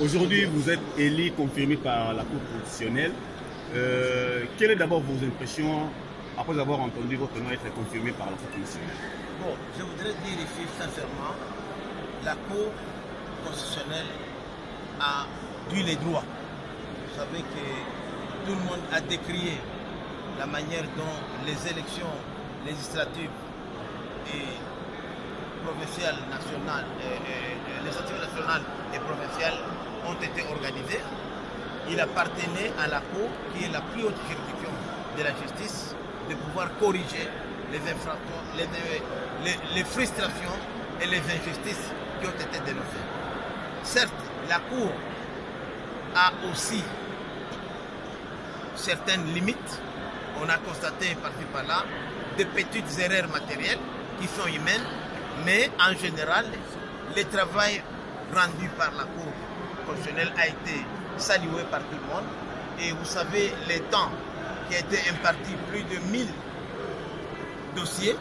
Aujourd'hui, vous êtes élu, confirmé par la Cour constitutionnelle. Quelles sont d'abord vos impressions après avoir entendu votre nom être confirmé par la Cour constitutionnelle? Bon, je voudrais dire ici sincèrement, la Cour constitutionnelle a dû les droits. Vous savez que tout le monde a décrié la manière dont les élections législatives et provinciales, nationales, législatives nationales et provinciales ont été organisées. Il appartenait à la Cour, qui est la plus haute juridiction de la justice, de pouvoir corriger les infractions, les frustrations et les injustices qui ont été dénoncées. Certes, la Cour a aussi certaines limites. On a constaté par-ci par-là de petites erreurs matérielles qui sont humaines, mais en général, le travail rendu par la Cour constitutionnelle a été salué par tout le monde. Et vous savez, le temps qui a été imparti, plus de 1000 dossiers,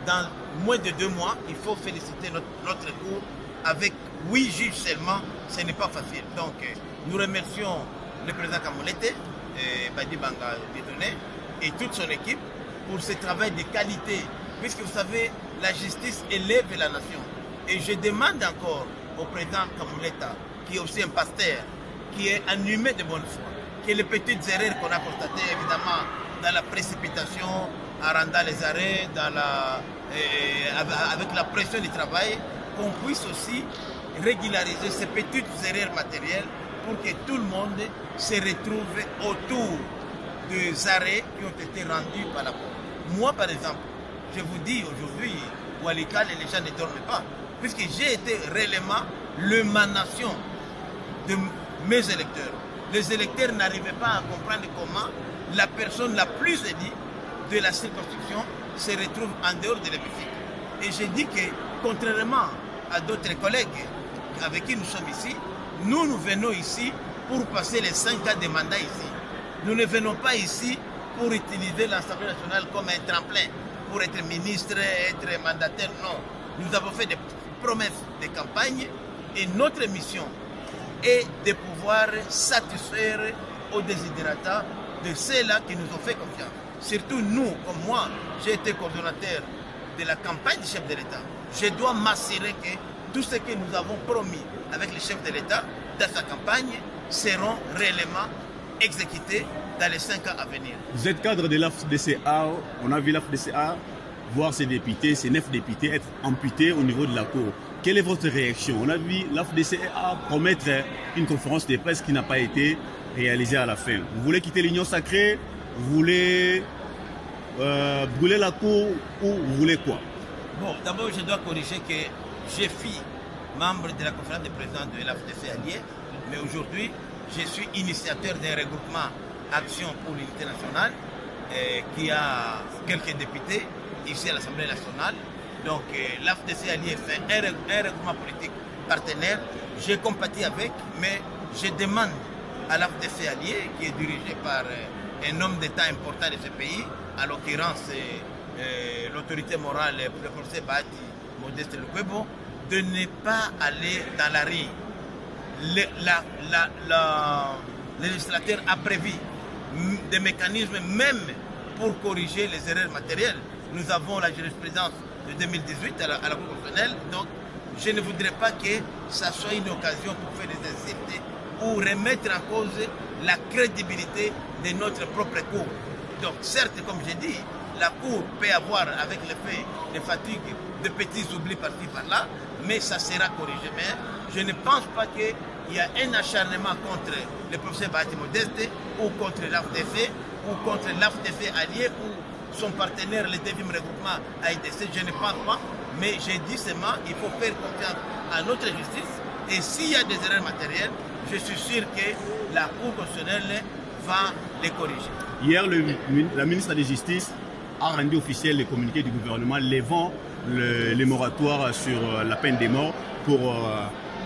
dans moins de 2 mois, il faut féliciter notre Cour. Avec 8 juges seulement, ce n'est pas facile. Donc, nous remercions le président Kamolete, Badi Banga Dieudonné, et toute son équipe pour ce travail de qualité, puisque vous savez, la justice élève la nation. Et je demande encore au président Kamoleta, qui est aussi un pasteur, qui est un humain de bonne foi, que les petites erreurs qu'on a constatées, évidemment, dans la précipitation, en rendant les arrêts, avec la pression du travail, qu'on puisse aussi régulariser ces petites erreurs matérielles pour que tout le monde se retrouve autour des arrêts qui ont été rendus par la Cour. Moi, par exemple, je vous dis aujourd'hui, Walikal, les gens ne dorment pas, puisque j'ai été réellement l'émanation de mes électeurs. Les électeurs n'arrivaient pas à comprendre comment la personne la plus élue de la circonscription se retrouve en dehors de l'hémicycle. Et j'ai dit que, contrairement à d'autres collègues avec qui nous sommes ici, nous venons ici pour passer les 5 ans de mandat ici. Nous ne venons pas ici pour utiliser l'Assemblée nationale comme un tremplin, pour être ministre, être mandataire. Non. Nous avons fait des promesses de campagne et notre mission est de pouvoir satisfaire aux desiderata de ceux-là qui nous ont fait confiance. Surtout nous, comme moi, j'ai été coordonnateur de la campagne du chef de l'État. Je dois m'assurer que tout ce que nous avons promis avec le chef de l'État dans sa campagne seront réellement exécutés dans les 5 ans à venir. Vous êtes cadre de l'AFDCA, on a vu l'AFDCA voir ses députés, ses 9 députés être amputés au niveau de la Cour. Quelle est votre réaction? On a vu l'AFDCA promettre une conférence de presse qui n'a pas été réalisée à la fin. Vous voulez quitter l'Union sacrée? Vous voulez brûler la Cour ou vous voulez quoi? Bon, d'abord je dois corriger que je suis membre de la conférence des présidents de l'AFDC allié, mais aujourd'hui je suis initiateur d'un regroupement Action pour l'unité nationale qui a quelques députés ici à l'Assemblée nationale. Donc l'AFDC allié fait un regroupement politique partenaire. J'ai compati avec, mais je demande à l'AFDC allié, qui est dirigé par un homme d'État important de ce pays, à l'occurrence l'autorité morale, le professeur Bahati Modeste Lukwebo, de ne pas aller dans la rue. Le législateur a prévu des mécanismes même pour corriger les erreurs matérielles. Nous avons la jurisprudence de 2018 à la Cour constitutionnelle, donc je ne voudrais pas que ça soit une occasion pour faire des insultes ou remettre en cause la crédibilité de notre propre Cour. Donc certes, comme j'ai dit, la Cour peut avoir avec l'effet de fatigue de petits oublis par-ci par-là, mais ça sera corrigé. Mais je ne pense pas qu'il y a un acharnement contre le professeur Bahati Modeste ou contre l'AFDC ou contre l'AFDC allié ou son partenaire, le 9e regroupement AIDC. Je ne pense pas, mais j'ai dit seulement qu'il faut faire confiance à notre justice. Et s'il y a des erreurs matérielles, je suis sûr que la Cour constitutionnelle va les corriger. Hier, la ministre de la Justice a rendu officiel le communiqué du gouvernement levant les moratoires sur la peine de mort pour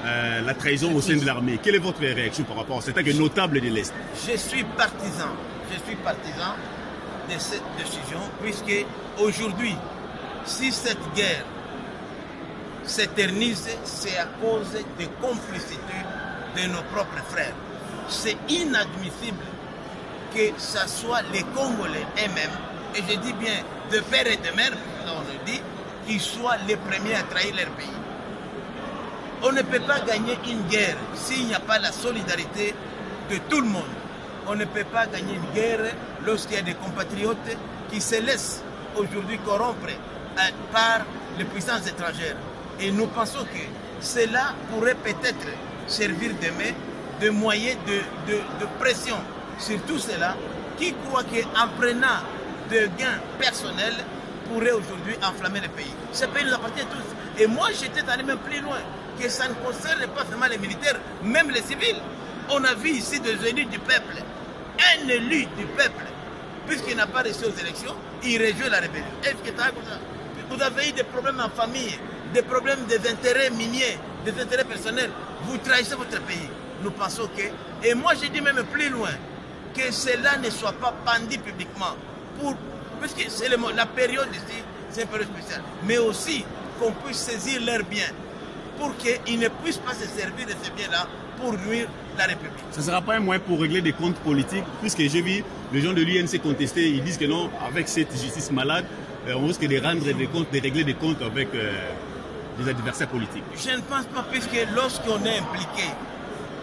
la trahison au sein de l'armée. Quelle est votre réaction par rapport à cet acte notable de l'Est? Je suis partisan de cette décision, puisque aujourd'hui, si cette guerre s'éternise, c'est à cause des complicités de nos propres frères. C'est inadmissible que ce soit les Congolais eux-mêmes, et je dis bien de père et de mère, on le dit, qui soient les premiers à trahir leur pays. On ne peut pas gagner une guerre s'il n'y a pas la solidarité de tout le monde. On ne peut pas gagner une guerre lorsqu'il y a des compatriotes qui se laissent aujourd'hui corrompre par les puissances étrangères. Et nous pensons que cela pourrait peut-être servir demain de moyen de pression sur tout cela qui croient qu'en prenant des gains personnels pourrait aujourd'hui enflammer le pays. Ce pays nous appartient à tous. Et moi, j'étais allé même plus loin, que ça ne concerne pas seulement les militaires, même les civils. On a vu ici des élus du peuple. Un élu du peuple, puisqu'il n'a pas reçu aux élections, il rejoint la rébellion. Est-ce que vous avez eu des problèmes en famille, des problèmes des intérêts miniers, des intérêts personnels, vous trahissez votre pays. Nous pensons que, et moi je dis même plus loin, que cela ne soit pas banni publiquement, puisque c'est la période ici, c'est une période spéciale, mais aussi qu'on puisse saisir leurs biens pour qu'ils ne puissent pas se servir de ces biens-là pour nuire la République. Ça ne sera pas un moyen pour régler des comptes politiques, puisque j'ai vu les gens de l'UNC contester, ils disent que non, avec cette justice malade, on risque de rendre des comptes, de régler des comptes avec des adversaires politiques. Je ne pense pas, puisque lorsqu'on est impliqué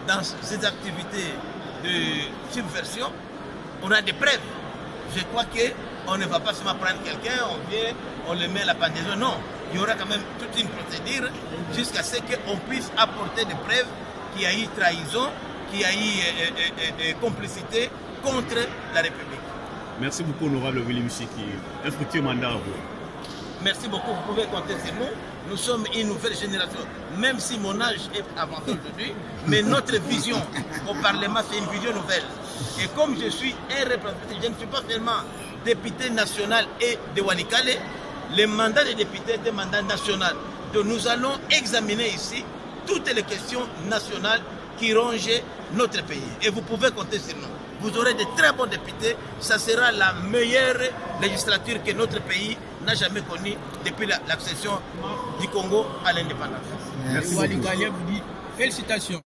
dans ces activités de subversion, on a des preuves. Je crois qu'on ne va pas seulement prendre quelqu'un, on vient, on le met à la pendaison. Non, il y aura quand même toute une procédure jusqu'à ce qu'on puisse apporter des preuves qu'il y a eu trahison, qu'il y a eu complicité contre la République. Merci beaucoup, honorable Willy Mushiki. Un fructueux mandat à vous. Merci beaucoup, vous pouvez compter sur nous. Nous sommes une nouvelle génération, même si mon âge est avancé aujourd'hui, mais notre vision au Parlement, c'est une vision nouvelle. Et comme je suis un représentant, je ne suis pas seulement député national et de Walikale, le mandat de député est un mandat national. Donc nous allons examiner ici toutes les questions nationales qui rongent notre pays. Et vous pouvez compter sur nous. Vous aurez de très bons députés. Ça sera la meilleure législature que notre pays n'a jamais connue depuis l'accession du Congo à l'indépendance. Merci. Walikale vous dit félicitations.